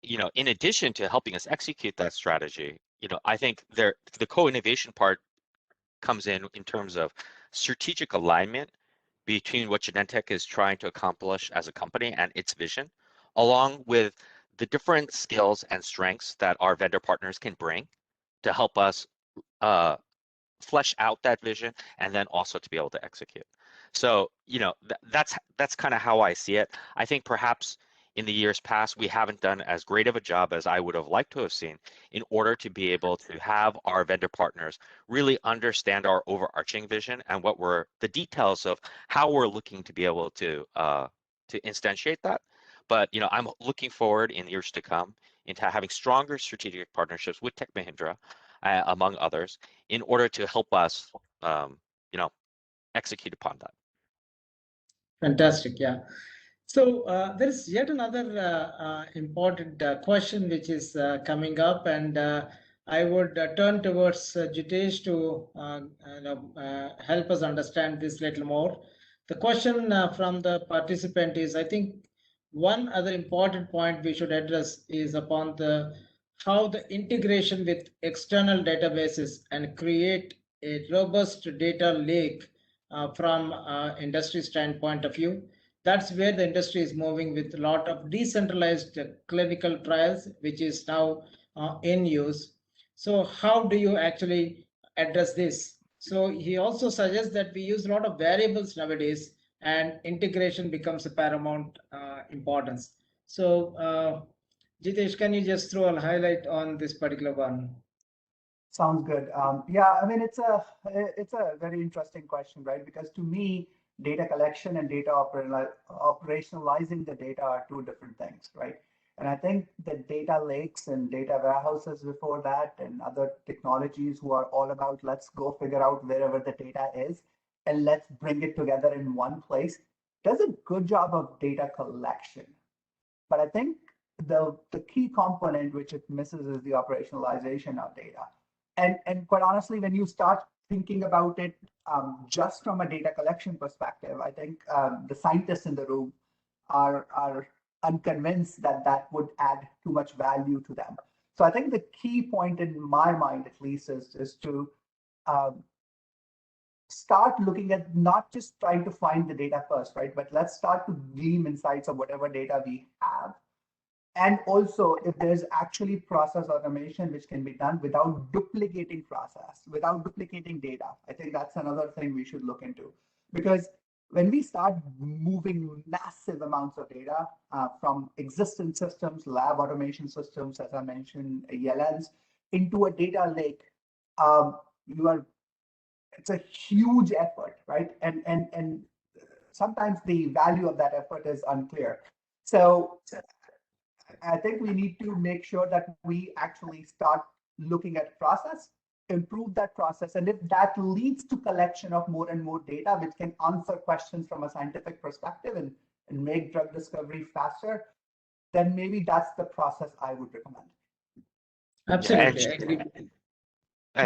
in addition to helping us execute that strategy, I think the co-innovation part comes in terms of strategic alignment between what Genentech is trying to accomplish as a company and its vision, along with the different skills and strengths that our vendor partners can bring to help us flesh out that vision and then also to be able to execute. So, that's kind of how I see it. I think perhaps in the years past, we haven't done as great of a job as I would have liked to have seen in order to be able to have our vendor partners really understand our overarching vision and the details of how we're looking to be able to instantiate that. But, I'm looking forward in years to come into having stronger strategic partnerships with Tech Mahindra, among others, in order to help us, execute upon that. Fantastic. Yeah. So there is yet another important question which is coming up, and I would turn towards Jitesh to help us understand this little more. The question from the participant is, I think one other important point we should address is upon the how the integration with external databases and create a robust data lake from industry standpoint of view. That's where the industry is moving with a lot of decentralized clinical trials, which is now in use. So how do you actually address this? So he also suggests that we use a lot of variables nowadays and integration becomes a paramount importance. So Jitesh, can you just throw a highlight on this particular one? Sounds good. Yeah, I mean, it's a very interesting question, right? Because to me, data collection and data operationalizing the data are two different things, right? And I think the data lakes and data warehouses before that and other technologies who are all about let's go figure out wherever the data is and let's bring it together in one place does a good job of data collection. But I think the key component which it misses is the operationalization of data. And quite honestly, when you start thinking about it just from a data collection perspective, I think the scientists in the room are unconvinced that that would add too much value to them. So I think the key point in my mind, at least, is to start looking at not just trying to find the data first, right? But let's start to glean insights of whatever data we have. And also, if there's actually process automation which can be done without duplicating process, without duplicating data, I think that's another thing we should look into. Because when we start moving massive amounts of data from existing systems, lab automation systems, as I mentioned, ELNs, into a data lake, it's a huge effort, right? And sometimes the value of that effort is unclear. So I think we need to make sure that we actually start looking at process improve that process. And if that leads to collection of more and more data, which can answer questions from a scientific perspective and make drug discovery faster, then maybe that's the process I would recommend. Absolutely, I agree.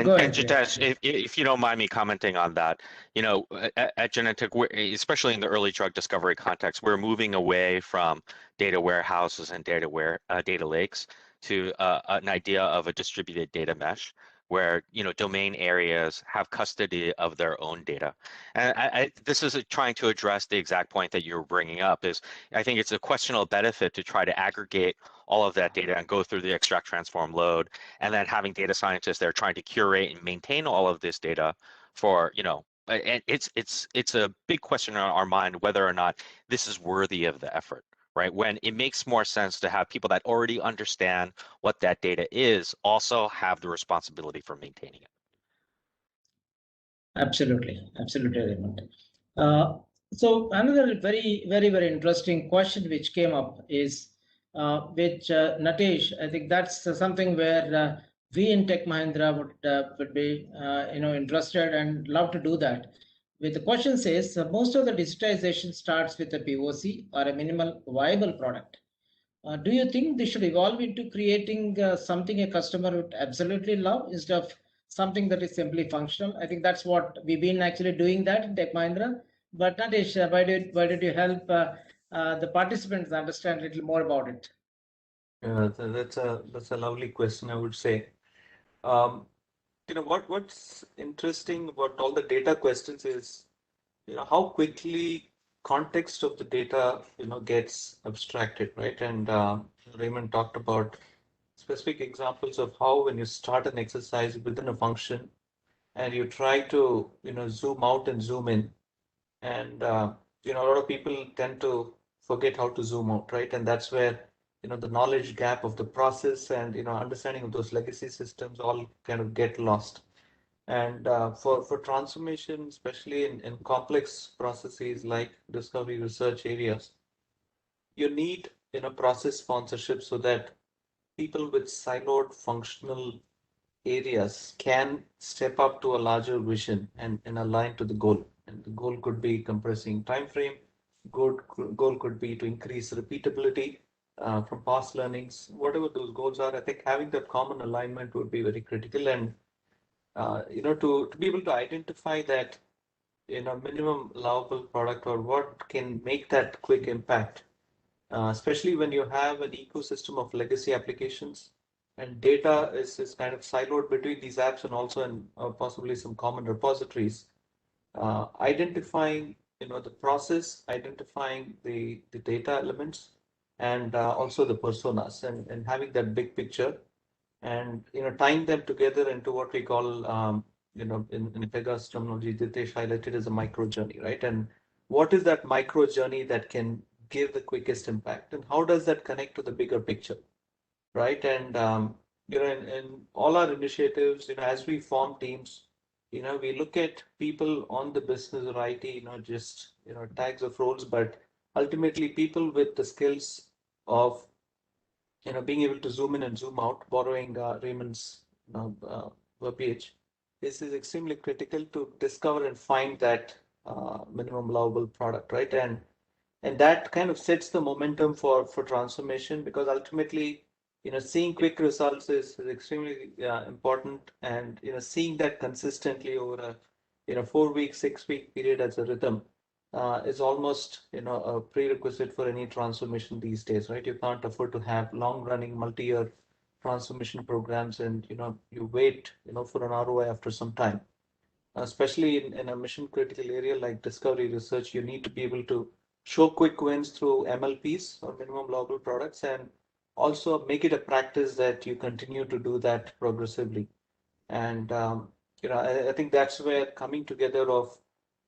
Go ahead, Jitesh, if you don't mind me commenting on that, at Genentech, especially in the early drug discovery context, we're moving away from data warehouses and data lakes to an idea of a distributed data mesh where domain areas have custody of their own data. And this is trying to address the exact point that you're bringing up. Is I think it's a questionable benefit to try to aggregate all of that data and go through the extract, transform, load, and then having data scientists there trying to curate and maintain all of this data for and it's a big question on our mind whether or not this is worthy of the effort, right? When it makes more sense to have people that already understand what that data is also have the responsibility for maintaining it. Absolutely, Raymond. So another very interesting question which came up is which Natesh, I think that's something where we in Tech Mahindra would be interested and love to do that. With the question says most of the digitization starts with a POC or a minimal viable product. Do you think they should evolve into creating something a customer would absolutely love instead of something that is simply functional? I think that's what we've been actually doing that in Tech Mahindra. But Natesh, why did you help the participants understand a little more about it? Yeah, that's a lovely question, I would say. Um, what's interesting about all the data questions is how quickly context of the data gets abstracted, right? And Raymond talked about specific examples of how when you start an exercise within a function and you try to zoom out and zoom in, and a lot of people tend to forget how to zoom out, right? And that's where the knowledge gap of the process and understanding of those legacy systems all kind of get lost. And for transformation, especially in complex processes like discovery research areas, you need process sponsorship so that people with siloed functional areas can step up to a larger vision and align to the goal. And the goal could be compressing time frame. Goal could be to increase repeatability from past learnings. Whatever those goals are, I think having that common alignment would be very critical. And to be able to identify that minimum allowable product or what can make that quick impact, especially when you have an ecosystem of legacy applications and data is kind of siloed between these apps and also in possibly some common repositories. Identifying the process, identifying the data elements, and also the personas, and having that big picture, and tying them together into what we call in Pegasystems terminology, Jitesh highlighted as a micro journey, right? And what is that micro journey that can give the quickest impact, and how does that connect to the bigger picture, right? And in all our initiatives, as we form teams, we look at people on the business or IT, not just tags of roles, but ultimately people with the skills of being able to zoom in and zoom out, borrowing Raymond's verbiage. This is extremely critical to discover and find that minimum allowable product, right? And that kind of sets the momentum for transformation, because ultimately seeing quick results is extremely important, and seeing that consistently over a 4-week 6-week period as a rhythm is almost a prerequisite for any transformation these days, right? You can't afford to have long running multi-year transformation programs and you wait for an ROI after some time. Especially in a mission critical area like discovery research, you need to be able to show quick wins through MLPs or minimum allowable products, and also make it a practice that you continue to do that progressively. And I think that's where coming together of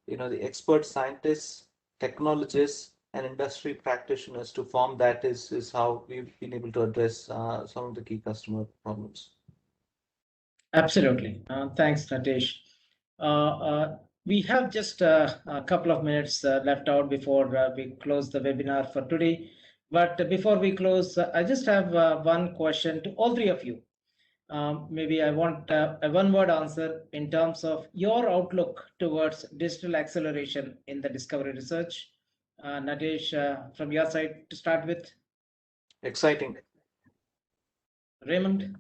the expert scientists, technologists, and industry practitioners to form that is how we've been able to address some of the key customer problems. Absolutely. Thanks, Natesh. We have just a couple of minutes left out before we close the webinar for today. But before we close, I just have one question to all three of you. maybe I want a one-word answer in terms of your outlook towards digital acceleration in the discovery research. Natesh, from your side to start with. Exciting. Raymond.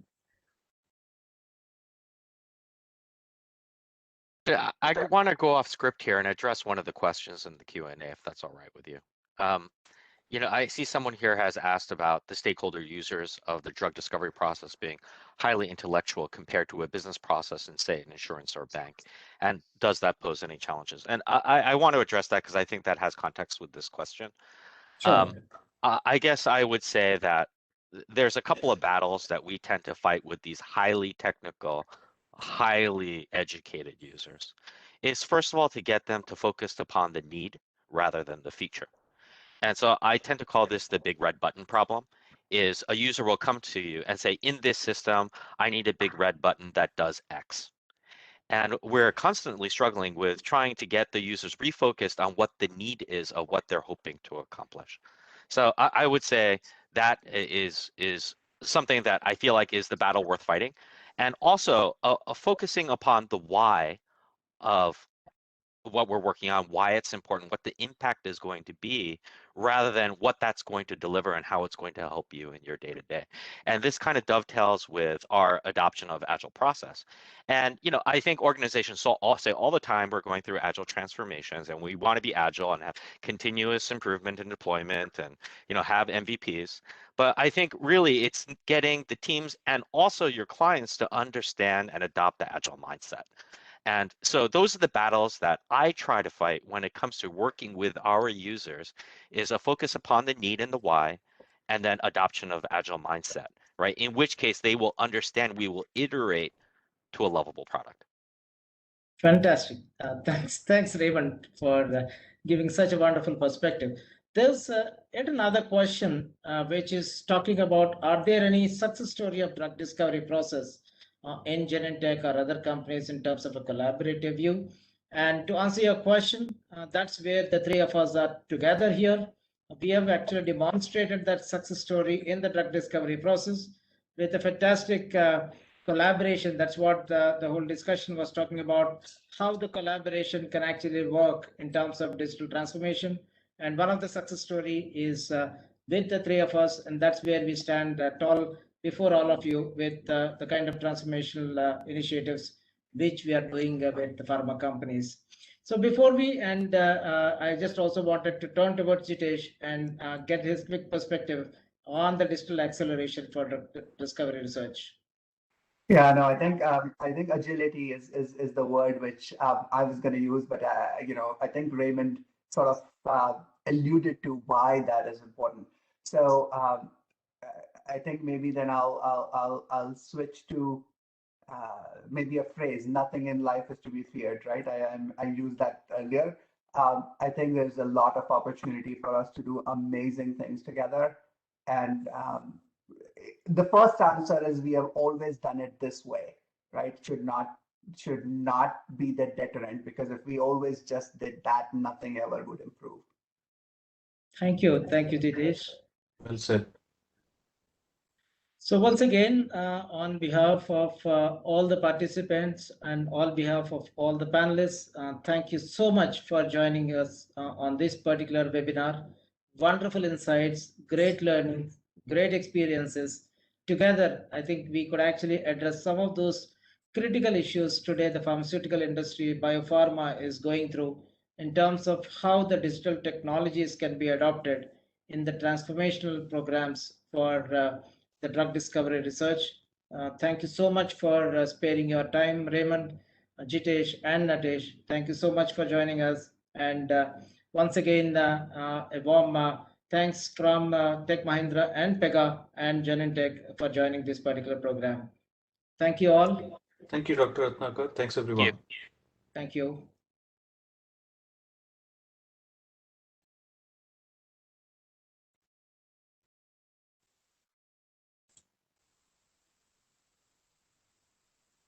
I want to go off script here and address one of the questions in the Q&A, if that's all right with you. I see someone here has asked about the stakeholder users of the drug discovery process being highly intellectual compared to a business process in, say, an insurance or bank. And does that pose any challenges? And I want to address that because I think that has context with this question. Sure. I guess I would say that there's a couple of battles that we tend to fight with these highly technical, highly educated users. Is first of all to get them to focus upon the need rather than the feature. And so I tend to call this the big red button problem. Is a user will come to you and say, in this system, I need a big red button that does X. And we're constantly struggling with trying to get the users refocused on what the need is of what they're hoping to accomplish. So I would say that is something that I feel like is the battle worth fighting. And also focusing upon the why of what we're working on, why it's important, what the impact is going to be, rather than what that's going to deliver and how it's going to help you in your day-to-day. And this kind of dovetails with our adoption of Agile process. And I think organizations say all the time we're going through Agile transformations and we want to be Agile and have continuous improvement in deployment and have MVPs. But I think really it's getting the teams and also your clients to understand and adopt the Agile mindset. And so those are the battles that I try to fight when it comes to working with our users, is a focus upon the need and the why, and then adoption of Agile mindset, right? In which case they will understand we will iterate to a lovable product. Fantastic. Thanks, Raymond, for giving such a wonderful perspective. There's yet another question, which is talking about, are there any success story of drug discovery process in Genentech or other companies in terms of a collaborative view? And to answer your question, that's where the three of us are together here. We have actually demonstrated that success story in the drug discovery process with a fantastic collaboration. That's what the whole discussion was talking about, how the collaboration can actually work in terms of digital transformation. And one of the success story is with the three of us, and that's where we stand tall before all of you with the kind of transformational initiatives which we are doing with the pharma companies. So before we end, I just also wanted to turn towards Jitesh and get his quick perspective on the digital acceleration for discovery research. Yeah, no, I think agility is the word which I was going to use, but I think Raymond sort of alluded to why that is important. So I think maybe then I'll switch to maybe a phrase: "Nothing in life is to be feared." Right? I used that earlier. I think there's a lot of opportunity for us to do amazing things together, and the first answer is we have always done it this way, right? Should not be the deterrent, because if we always just did that, nothing ever would improve. Thank you, Jitesh. Well said. So once again, on behalf of all the participants and on behalf of all the panelists, thank you so much for joining us on this particular webinar. Wonderful insights, great learning, great experiences. Together, I think we could actually address some of those critical issues today the pharmaceutical industry, biopharma is going through in terms of how the digital technologies can be adopted in the transformational programs for the drug discovery research. Thank you so much for sparing your time, Raymond, Jitesh, and Natesh. Thank you so much for joining us. And once again, a warm thanks from Tech Mahindra and Pega and Genentech for joining this particular program. Thank you all. Thank you, Dr. Ratnakar. Thanks, everyone. Thank you.